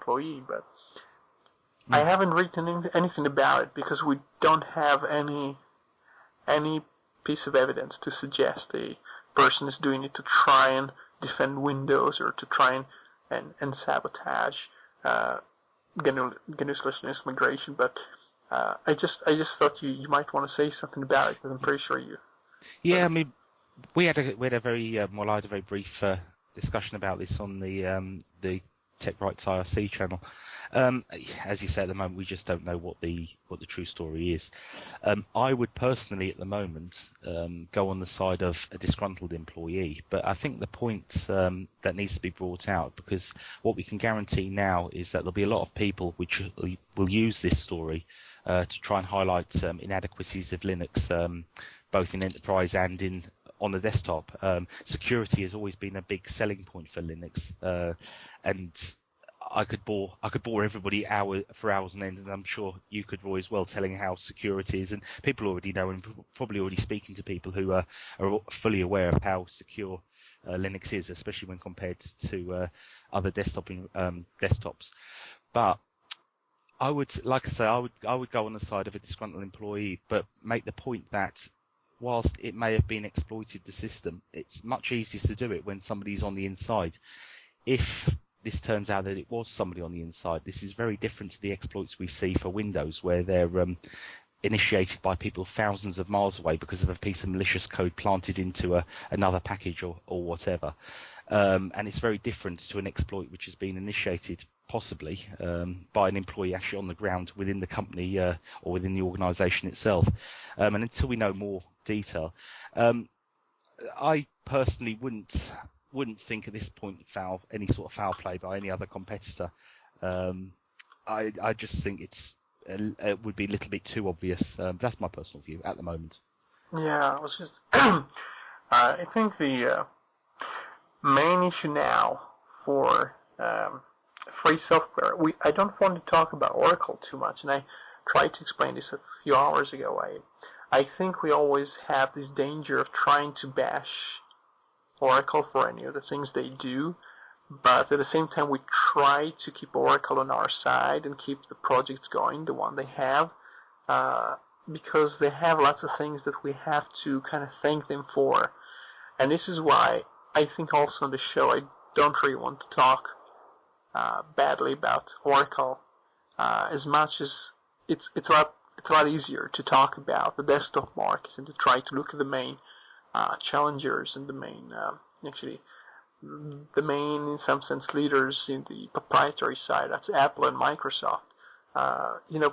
employee, but I haven't written anything about it because we don't have any piece of evidence to suggest a person is doing it to try and defend Windows or to try and sabotage GNU/Linux migration. But I just thought you might want to say something about it, because I'm pretty sure you. Yeah, I mean, we had a very I had a very brief discussion about this on the TechBytes IRC channel. As you say, at the moment we just don't know what the true story is. I would personally, at the moment, go on the side of a disgruntled employee, but I think the point that needs to be brought out, because what we can guarantee now is that there'll be a lot of people which will use this story to try and highlight inadequacies of Linux, both in enterprise and on the desktop. Security has always been a big selling point for Linux, and I could bore everybody for hours on end, and I'm sure you could, Roy, as well, telling how secure it is. And people already know, and probably already speaking to people who are fully aware of how secure Linux is, especially when compared to other desktops. But I would, like I say, I would go on the side of a disgruntled employee, but make the point that whilst it may have been exploited the system, it's much easier to do it when somebody's on the inside. If this turns out that it was somebody on the inside, this is very different to the exploits we see for Windows, where they're initiated by people thousands of miles away because of a piece of malicious code planted into another package or whatever. And it's very different to an exploit which has been initiated possibly by an employee actually on the ground within the company or within the organisation itself. And until we know more detail, I personally wouldn't think at this point any sort of foul play by any other competitor. I just think it would be a little bit too obvious. That's my personal view at the moment. Yeah, I was just I think the main issue now for free software, I don't want to talk about Oracle too much, and I tried to explain this a few hours ago. I think we always have this danger of trying to bash Oracle for any of the things they do, but at the same time we try to keep Oracle on our side and keep the projects going, the one they have, because they have lots of things that we have to kind of thank them for. And this is why I think also on the show I don't really want to talk badly about Oracle as much as it's a lot easier to talk about the desktop market and to try to look at the main challengers and the main in some sense leaders in the proprietary side. That's Apple and Microsoft.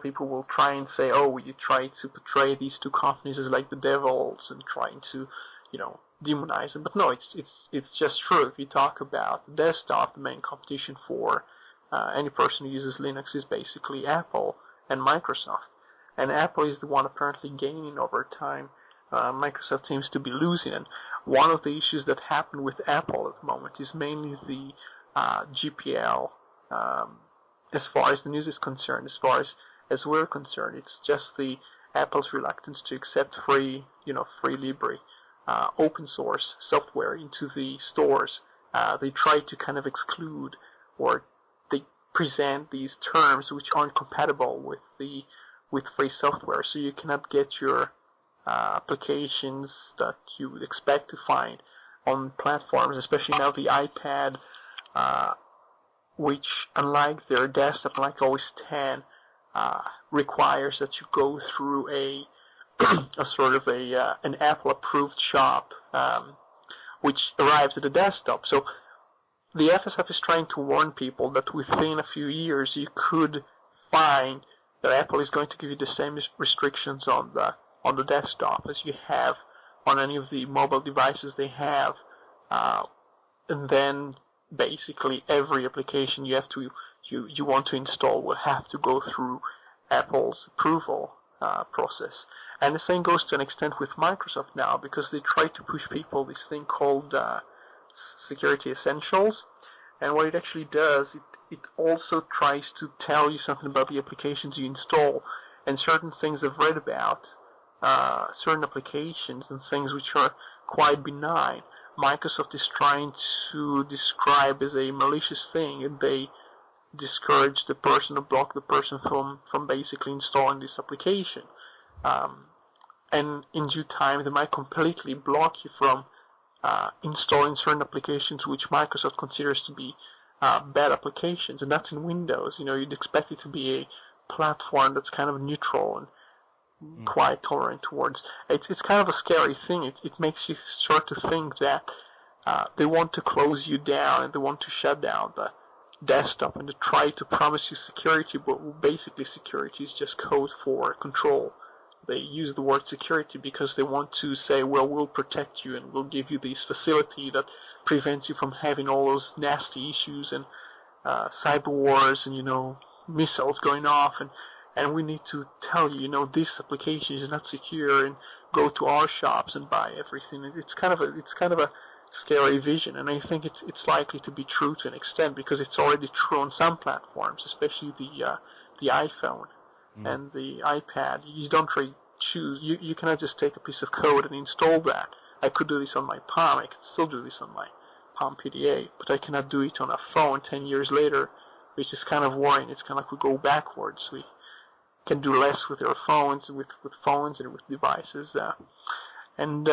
People will try and say, oh, you try to portray these two companies as like the devils and trying to, demonize them. But no, it's just true. If you talk about the desktop, the main competition for any person who uses Linux is basically Apple and Microsoft. And Apple is the one apparently gaining over time. Microsoft seems to be losing. And one of the issues that happen with Apple at the moment is mainly the GPL. As far as the news is concerned, as far as we're concerned, it's just the Apple's reluctance to accept free Libre, open source software into the stores. They try to kind of exclude, or they present these terms which aren't compatible with free software, so you cannot get your applications that you would expect to find on platforms, especially now the iPad, which, unlike their desktop, like OS X, requires that you go through a sort of an Apple-approved shop, which arrives at the desktop. So the FSF is trying to warn people that within a few years you could find that Apple is going to give you the same restrictions on the desktop as you have on any of the mobile devices they have, and then basically every application you want to install will have to go through Apple's approval process. And the same goes to an extent with Microsoft now, because they try to push people this thing called Security Essentials. And what it actually does, it also tries to tell you something about the applications you install, and certain things I've read about, certain applications and things which are quite benign, Microsoft is trying to describe as a malicious thing, and they discourage the person or block the person from basically installing this application. And in due time, they might completely block you from installing certain applications which Microsoft considers to be bad applications, and that's in Windows. You'd expect it to be a platform that's kind of neutral and quite tolerant towards. It's kind of a scary thing. It makes you start to think that they want to close you down and they want to shut down the desktop and to try to promise you security, but basically security is just code for control. They use the word security because they want to say, well, we'll protect you and we'll give you this facility that prevents you from having all those nasty issues and cyber wars and, missiles going off. And we need to tell you, this application is not secure, and go to our shops and buy everything. It's kind of a scary vision, and I think it's likely to be true to an extent because it's already true on some platforms, especially the iPhone and the iPad. You don't really choose. You cannot just take a piece of code and install that. I could do this on my Palm. I could still do this on my Palm PDA, but I cannot do it on a phone 10 years later, which is kind of worrying. It's kind of like we go backwards. We can do less with our phones, with phones and with devices. And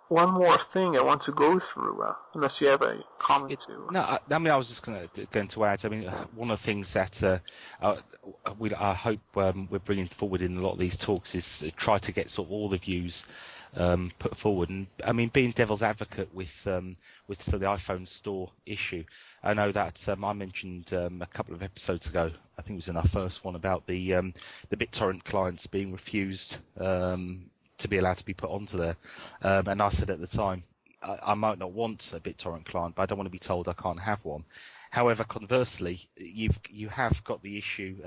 one more thing I want to go through, unless you have a comment to. No, I was just going to add. I mean, one of the things that I hope we're bringing forward in a lot of these talks is try to get sort of all the views put forward. And I mean, being devil's advocate with the iPhone store issue, I know that I mentioned a couple of episodes ago, I think it was in our first one, about the BitTorrent clients being refused to be allowed to be put onto there. And I said at the time, I might not want a BitTorrent client, but I don't want to be told I can't have one. However, conversely, you have got the issue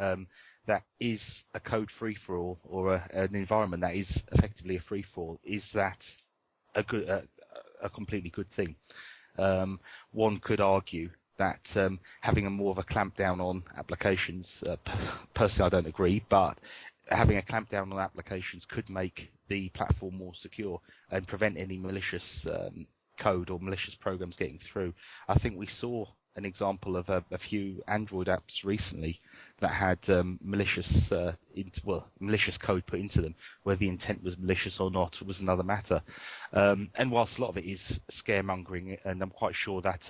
that is a code free-for-all or an environment that is effectively a free-for-all. Is that a completely good thing? One could argue that having a more of a clampdown on applications, personally I don't agree, but having a clampdown on applications could make the platform more secure and prevent any malicious code or malicious programs getting through. I think we saw an example of a few Android apps recently that had malicious code put into them. Whether the intent was malicious or not was another matter. And whilst a lot of it is scaremongering, and I'm quite sure that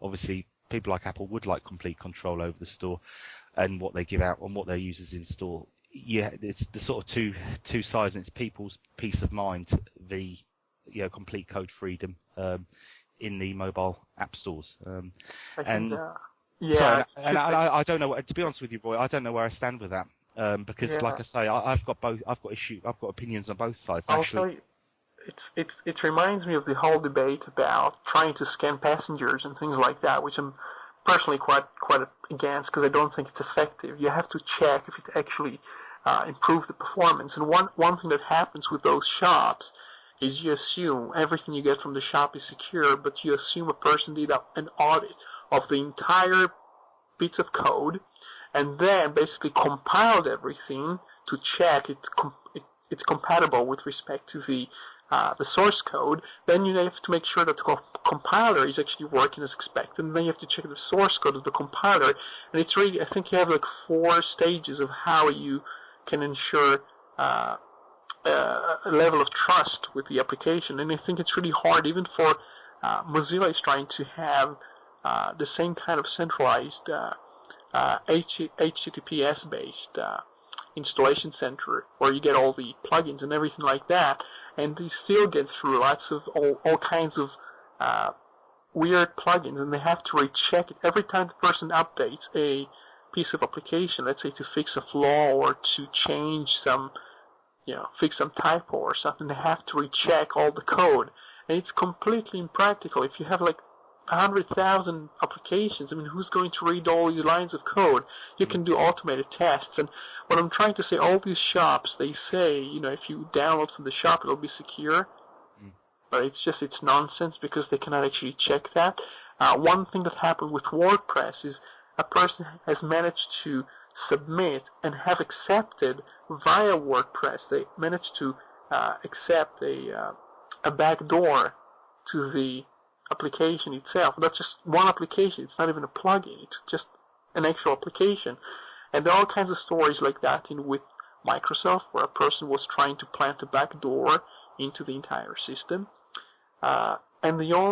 obviously people like Apple would like complete control over the store and what they give out and what their users install. Yeah, it's the sort of two sides, and it's people's peace of mind, the complete code freedom in the mobile app stores. I don't know. To be honest with you, Roy, I don't know where I stand with that because, like I say, I've got opinions on both sides. I'll tell you, it reminds me of the whole debate about trying to scan passengers and things like that, which I'm personally quite against because I don't think it's effective. You have to check if it actually improves the performance. And one thing that happens with those shops is you assume everything you get from the shop is secure, but you assume a person did an audit of the entire bits of code and then basically compiled everything to check it's compatible with respect to the source code. Then you have to make sure that the compiler is actually working as expected, and then you have to check the source code of the compiler. And it's really, I think you have like 4 stages of how you can ensure a level of trust with the application. And I think it's really hard, even for Mozilla is trying to have the same kind of centralized HTTPS-based installation center where you get all the plugins and everything like that, and they still get through lots of all kinds of weird plugins, and they have to recheck it every time the person updates a piece of application, let's say to fix a flaw or to change some, fix some typo or something. They have to recheck all the code, and it's completely impractical. If you have like 100,000 applications, I mean, who's going to read all these lines of code? You can do automated tests. And what I'm trying to say, all these shops, they say, if you download from the shop, it'll be secure. But it's nonsense because they cannot actually check that. One thing that happened with WordPress is a person has managed to submit and have accepted via WordPress. They managed to accept a backdoor to the application itself. Not just one application, it's not even a plugin, it's just an actual application. And there are all kinds of stories like that with Microsoft, where a person was trying to plant a backdoor into the entire system. And the